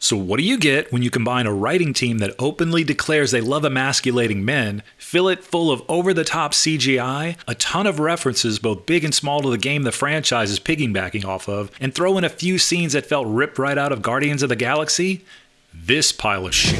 So what do you get when you combine a writing team that openly declares they love emasculating men, fill it full of over-the-top CGI, a ton of references both big and small to the game the franchise is piggybacking off of, and throw in a few scenes that felt ripped right out of Guardians of the Galaxy? This pile of shit.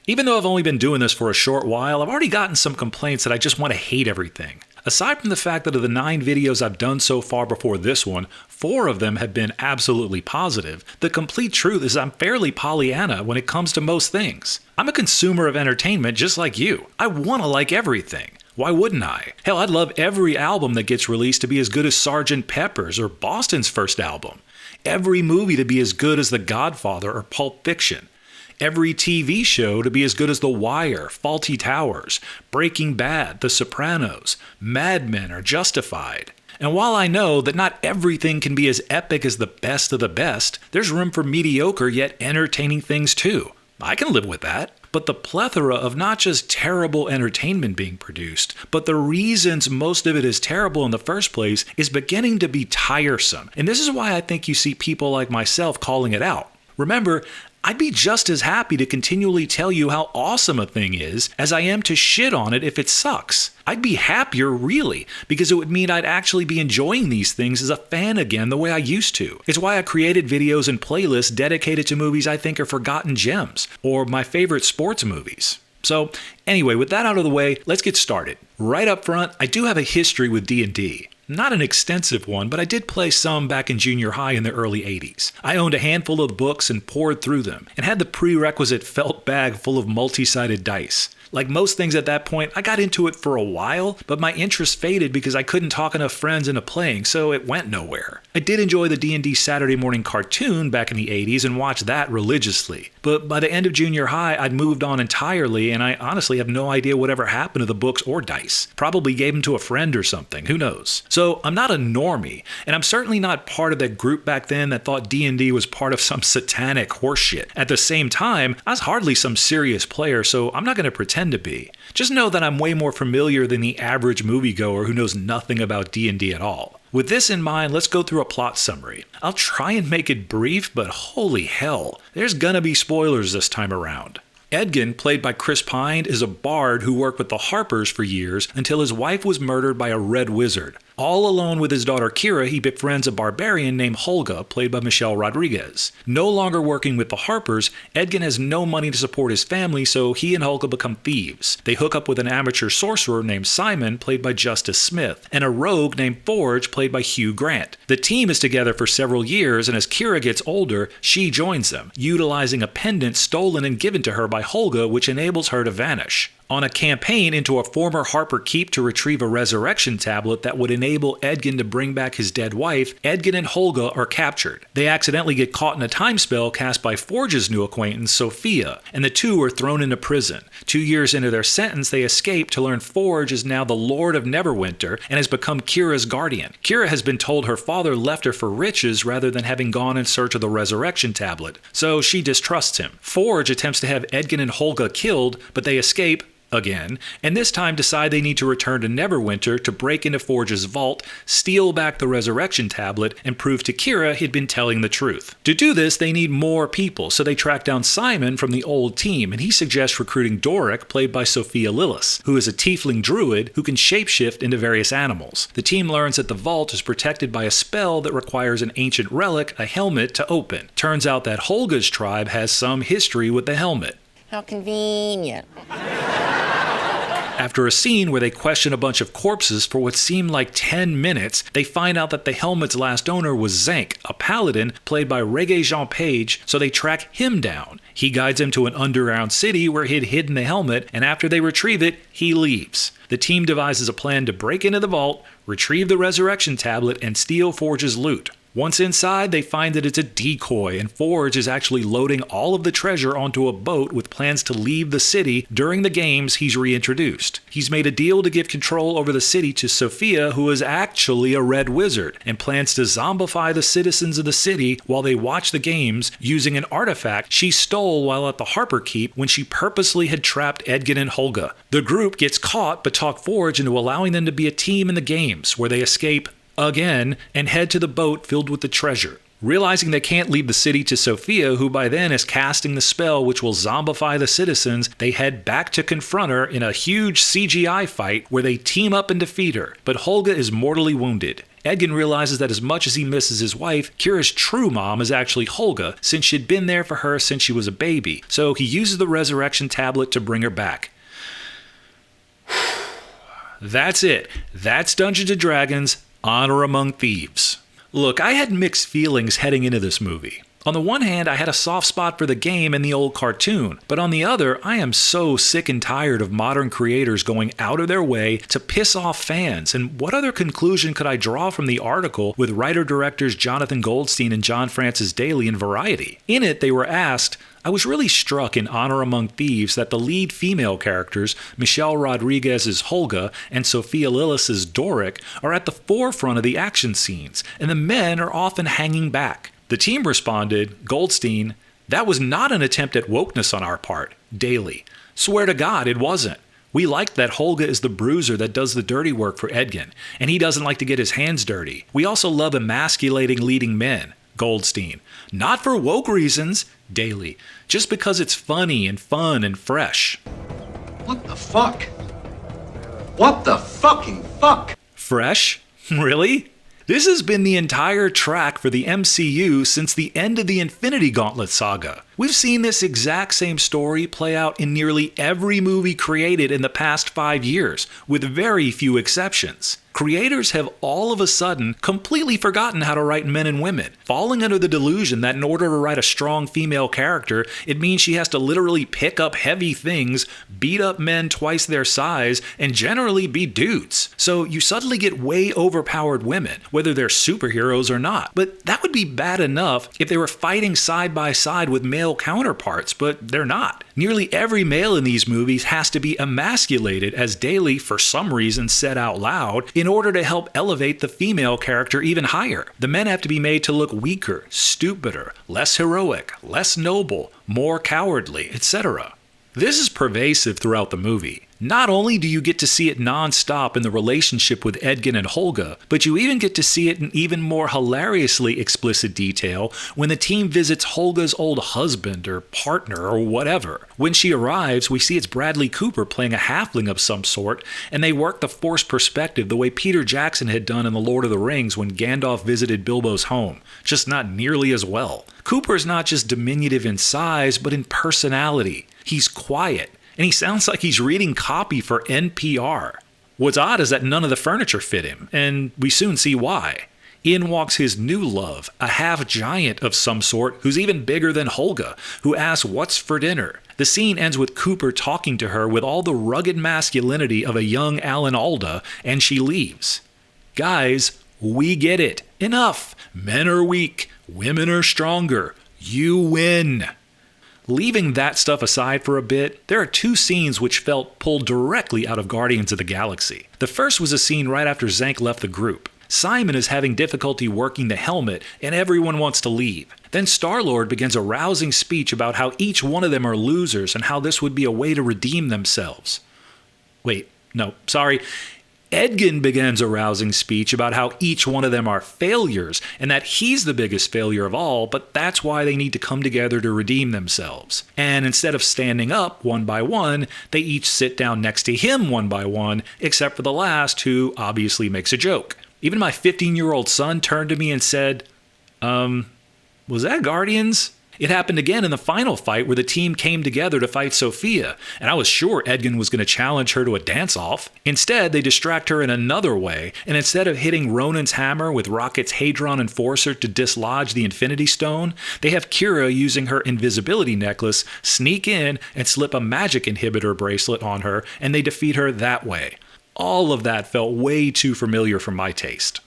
Even though I've only been doing this for a short while, I've already gotten some complaints that I just want to hate everything. Aside from the fact that of the 9 videos I've done so far before this one, 4 of them have been absolutely positive, the complete truth is I'm fairly Pollyanna when it comes to most things. I'm a consumer of entertainment just like you. I want to like everything. Why wouldn't I? Hell, I'd love every album that gets released to be as good as Sgt. Pepper's or Boston's first album. Every movie to be as good as The Godfather or Pulp Fiction. Every TV show to be as good as The Wire, Fawlty Towers, Breaking Bad, The Sopranos, Mad Men, or Justified. And while I know that not everything can be as epic as the best of the best, there's room for mediocre yet entertaining things too. I can live with that. But the plethora of not just terrible entertainment being produced, but the reasons most of it is terrible in the first place is beginning to be tiresome. And this is why I think you see people like myself calling it out. Remember, I'd be just as happy to continually tell you how awesome a thing is as I am to shit on it if it sucks. I'd be happier, really, because it would mean I'd actually be enjoying these things as a fan again the way I used to. It's why I created videos and playlists dedicated to movies I think are forgotten gems, or my favorite sports movies. So anyway, with that out of the way, let's get started. Right up front, I do have a history with D&D. Not an extensive one, but I did play some back in junior high in the early 80s. I owned a handful of books and poured through them, and had the prerequisite felt bag full of multi-sided dice. Like most things at that point, I got into it for a while, but my interest faded because I couldn't talk enough friends into playing, so it went nowhere. I did enjoy the D&D Saturday morning cartoon back in the 80s and watched that religiously. But by the end of junior high, I'd moved on entirely, and I honestly have no idea whatever happened to the books or dice. Probably gave them to a friend or something, who knows? So I'm not a normie, and I'm certainly not part of that group back then that thought D&D was part of some satanic horseshit. At the same time, I was hardly some serious player, so I'm not going to pretend to be. Just know that I'm way more familiar than the average moviegoer who knows nothing about D&D at all. With this in mind, let's go through a plot summary. I'll try and make it brief, but holy hell, there's gonna be spoilers this time around. Edgin, played by Chris Pine, is a bard who worked with the Harpers for years until his wife was murdered by a red wizard. All alone with his daughter Kira, he befriends a barbarian named Holga, played by Michelle Rodriguez. No longer working with the Harpers, Edgin has no money to support his family, so he and Holga become thieves. They hook up with an amateur sorcerer named Simon, played by Justice Smith, and a rogue named Forge, played by Hugh Grant. The team is together for several years, and as Kira gets older, she joins them, utilizing a pendant stolen and given to her by Holga, which enables her to vanish. On a campaign into a former Harper keep to retrieve a resurrection tablet that would enable Edgin to bring back his dead wife, Edgin and Holga are captured. They accidentally get caught in a time spell cast by Forge's new acquaintance, Sophia, and the two are thrown into prison. 2 years into their sentence, they escape to learn Forge is now the Lord of Neverwinter and has become Kira's guardian. Kira has been told her father left her for riches rather than having gone in search of the resurrection tablet, so she distrusts him. Forge attempts to have Edgin and Holga killed, but they escape again, and this time decide they need to return to Neverwinter to break into Forge's vault, steal back the resurrection tablet, and prove to Kira he'd been telling the truth. To do this, they need more people, so they track down Simon from the old team, and he suggests recruiting Doric, played by Sophia Lillis, who is a tiefling druid who can shapeshift into various animals. The team learns that the vault is protected by a spell that requires an ancient relic, a helmet, to open. Turns out that Holga's tribe has some history with the helmet. How convenient. After a scene where they question a bunch of corpses for what seemed like 10 minutes, they find out that the helmet's last owner was Zank, a paladin played by Regé-Jean Page, so they track him down. He guides them to an underground city where he'd hidden the helmet, and after they retrieve it, he leaves. The team devises a plan to break into the vault, retrieve the resurrection tablet, and steal Forge's loot. Once inside, they find that it's a decoy, and Forge is actually loading all of the treasure onto a boat with plans to leave the city during the games he's reintroduced. He's made a deal to give control over the city to Sophia, who is actually a red wizard, and plans to zombify the citizens of the city while they watch the games using an artifact she stole while at the Harper Keep when she purposely had trapped Edgin and Holga. The group gets caught but talk Forge into allowing them to be a team in the games, where they escape again, and head to the boat filled with the treasure. Realizing they can't leave the city to Sophia, who by then is casting the spell which will zombify the citizens, they head back to confront her in a huge CGI fight where they team up and defeat her. But Holga is mortally wounded. Edgin realizes that as much as he misses his wife, Kira's true mom is actually Holga, since she'd been there for her since she was a baby. So he uses the resurrection tablet to bring her back. That's it. That's Dungeons & Dragons: Honor Among Thieves. Look, I had mixed feelings heading into this movie. On the one hand, I had a soft spot for the game and the old cartoon, but on the other, I am so sick and tired of modern creators going out of their way to piss off fans, and what other conclusion could I draw from the article with writer-directors Jonathan Goldstein and John Francis Daly in Variety? In it, they were asked, I was really struck in Honor Among Thieves that the lead female characters, Michelle Rodriguez's Holga and Sophia Lillis' Doric, are at the forefront of the action scenes, and the men are often hanging back. The team responded, Goldstein, that was not an attempt at wokeness on our part. Daly, swear to God, it wasn't. We liked that Holga is the bruiser that does the dirty work for Edgin, and he doesn't like to get his hands dirty. We also love emasculating leading men. Goldstein, not for woke reasons. Daly, just because it's funny and fun and fresh. What the fuck? What the fucking fuck? Fresh? Really? This has been the entire track for the MCU since the end of the Infinity Gauntlet saga. We've seen this exact same story play out in nearly every movie created in the past 5 years, with very few exceptions. Creators have all of a sudden completely forgotten how to write men and women, falling under the delusion that in order to write a strong female character, it means she has to literally pick up heavy things, beat up men twice their size, and generally be dudes. So you suddenly get way overpowered women, whether they're superheroes or not. But that would be bad enough if they were fighting side by side with male counterparts, but they're not. Nearly every male in these movies has to be emasculated, as Daly, for some reason, said out loud, in order to help elevate the female character even higher. The men have to be made to look weaker, stupider, less heroic, less noble, more cowardly, etc. This is pervasive throughout the movie. Not only do you get to see it non-stop in the relationship with Edgin and Holga, but you even get to see it in even more hilariously explicit detail when the team visits Holga's old husband or partner or whatever. When she arrives, we see it's Bradley Cooper playing a halfling of some sort, and they work the forced perspective the way Peter Jackson had done in The Lord of the Rings when Gandalf visited Bilbo's home, just not nearly as well. Cooper's not just diminutive in size, but in personality. He's quiet, and he sounds like he's reading copy for NPR. What's odd is that none of the furniture fit him, and we soon see why. In walks his new love, a half-giant of some sort who's even bigger than Holga, who asks what's for dinner. The scene ends with Cooper talking to her with all the rugged masculinity of a young Alan Alda, and she leaves. Guys, we get it. Enough. Men are weak. Women are stronger. You win. Leaving that stuff aside for a bit, there are two scenes which felt pulled directly out of Guardians of the Galaxy. The first was a scene right after Zank left the group. Simon is having difficulty working the helmet, and everyone wants to leave. Then Star-Lord begins a rousing speech about how each one of them are losers and how this would be a way to redeem themselves. Wait, no, sorry. Edgin begins a rousing speech about how each one of them are failures and that he's the biggest failure of all, but that's why they need to come together to redeem themselves. And instead of standing up one by one, they each sit down next to him one by one, except for the last, who obviously makes a joke. Even my 15-year-old son turned to me and said, was that Guardians? It happened again in the final fight where the team came together to fight Sophia, and I was sure Edgin was going to challenge her to a dance-off. Instead, they distract her in another way, and instead of hitting Ronan's hammer with Rocket's Hadron Enforcer to dislodge the Infinity Stone, they have Kira using her invisibility necklace sneak in and slip a magic inhibitor bracelet on her, and they defeat her that way. All of that felt way too familiar for my taste.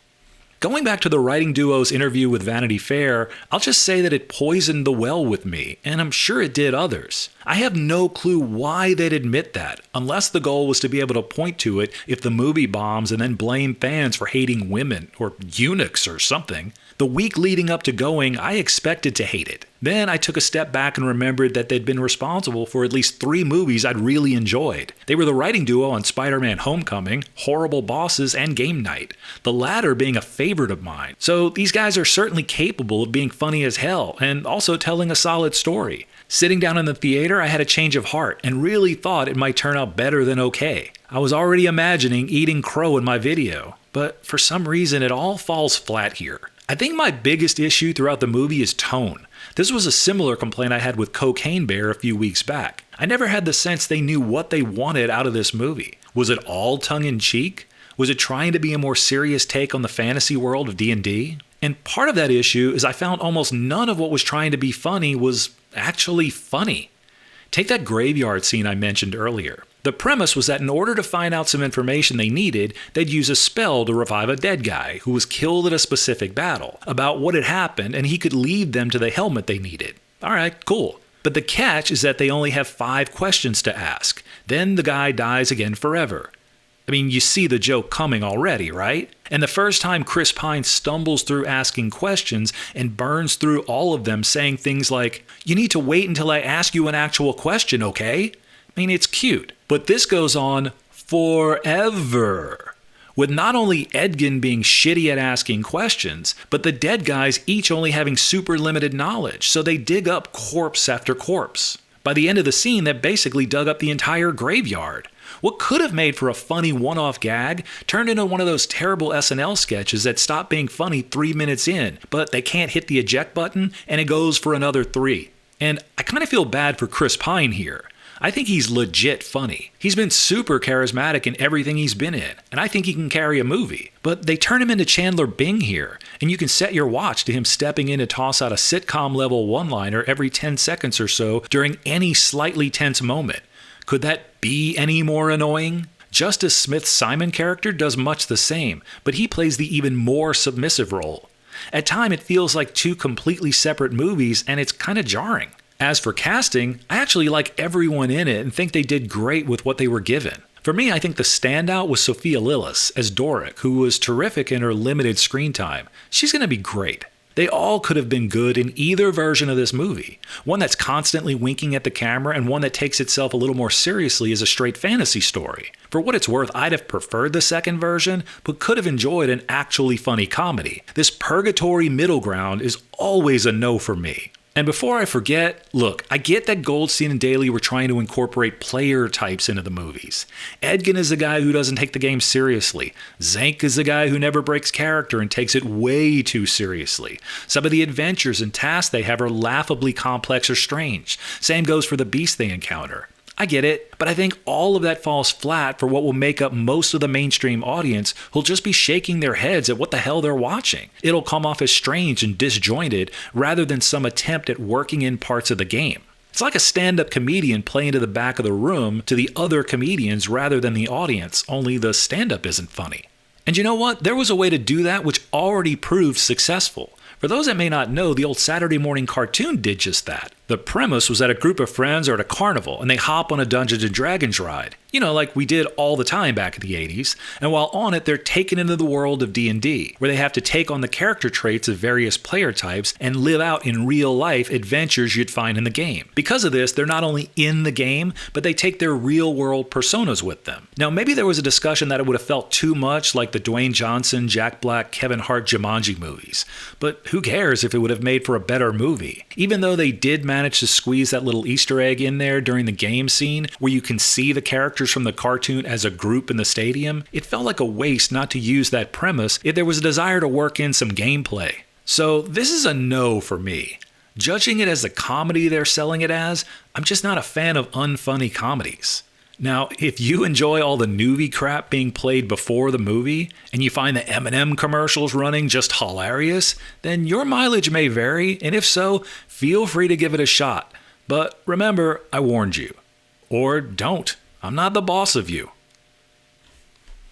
Going back to the writing duo's interview with Vanity Fair, I'll just say that it poisoned the well with me, and I'm sure it did others. I have no clue why they'd admit that, unless the goal was to be able to point to it if the movie bombs and then blame fans for hating women, or eunuchs or something. The week leading up to going, I expected to hate it. Then I took a step back and remembered that they'd been responsible for at least 3 movies I'd really enjoyed. They were the writing duo on Spider-Man Homecoming, Horrible Bosses, and Game Night, the latter being a favorite of mine. So these guys are certainly capable of being funny as hell, and also telling a solid story. Sitting down in the theater, I had a change of heart and really thought it might turn out better than okay. I was already imagining eating crow in my video, but for some reason it all falls flat here. I think my biggest issue throughout the movie is tone. This was a similar complaint I had with Cocaine Bear a few weeks back. I never had the sense they knew what they wanted out of this movie. Was it all tongue-in-cheek? Was it trying to be a more serious take on the fantasy world of D&D? And part of that issue is I found almost none of what was trying to be funny was actually funny. Take that graveyard scene I mentioned earlier. The premise was that in order to find out some information they needed, they'd use a spell to revive a dead guy who was killed in a specific battle, about what had happened, and he could lead them to the helmet they needed. Alright, cool. But the catch is that they only have 5 questions to ask. Then the guy dies again forever. I mean, you see the joke coming already, right? And the first time Chris Pine stumbles through asking questions and burns through all of them saying things like, "You need to wait until I ask you an actual question, okay?" I mean, it's cute. But this goes on forever. With not only Edgin being shitty at asking questions, but the dead guys each only having super limited knowledge, so they dig up corpse after corpse. By the end of the scene, they basically dug up the entire graveyard. What could have made for a funny one-off gag turned into one of those terrible SNL sketches that stop being funny 3 minutes in, but they can't hit the eject button, and it goes for another 3. And I kind of feel bad for Chris Pine here. I think he's legit funny. He's been super charismatic in everything he's been in, and I think he can carry a movie. But they turn him into Chandler Bing here, and you can set your watch to him stepping in to toss out a sitcom-level one-liner every 10 seconds or so during any slightly tense moment. Could that be any more annoying? Justice Smith's Simon character does much the same, but he plays the even more submissive role. At times, it feels like 2 completely separate movies, and it's kind of jarring. As for casting, I actually like everyone in it and think they did great with what they were given. For me, I think the standout was Sophia Lillis as Doric, who was terrific in her limited screen time. She's going to be great. They all could have been good in either version of this movie. One that's constantly winking at the camera and one that takes itself a little more seriously as a straight fantasy story. For what it's worth, I'd have preferred the second version, but could have enjoyed an actually funny comedy. This purgatory middle ground is always a no for me. And before I forget, look, I get that Goldstein and Daly were trying to incorporate player types into the movies. Edgin is the guy who doesn't take the game seriously. Zank is the guy who never breaks character and takes it way too seriously. Some of the adventures and tasks they have are laughably complex or strange. Same goes for the beast they encounter. I get it, but I think all of that falls flat for what will make up most of the mainstream audience who'll just be shaking their heads at what the hell they're watching. It'll come off as strange and disjointed rather than some attempt at working in parts of the game. It's like a stand-up comedian playing to the back of the room to the other comedians rather than the audience, only the stand-up isn't funny. And you know what? There was a way to do that which already proved successful. For those that may not know, the old Saturday morning cartoon did just that. The premise was that a group of friends are at a carnival and they hop on a Dungeons & Dragons ride. You know, like we did all the time back in the 80s. And while on it, they're taken into the world of D&D, where they have to take on the character traits of various player types and live out in real life adventures you'd find in the game. Because of this, they're not only in the game, but they take their real world personas with them. Now, maybe there was a discussion that it would have felt too much like the Dwayne Johnson, Jack Black, Kevin Hart Jumanji movies. But who cares if it would have made for a better movie? Even though they did manage to squeeze that little Easter egg in there during the game scene, where you can see the characters from the cartoon as a group in the stadium, it felt like a waste not to use that premise if there was a desire to work in some gameplay. So this is a no for me. Judging it as the comedy they're selling it as, I'm just not a fan of unfunny comedies. Now, if you enjoy all the newbie crap being played before the movie, and you find the M&M commercials running just hilarious, then your mileage may vary, and if so, feel free to give it a shot. But remember, I warned you. Or don't. I'm not the boss of you.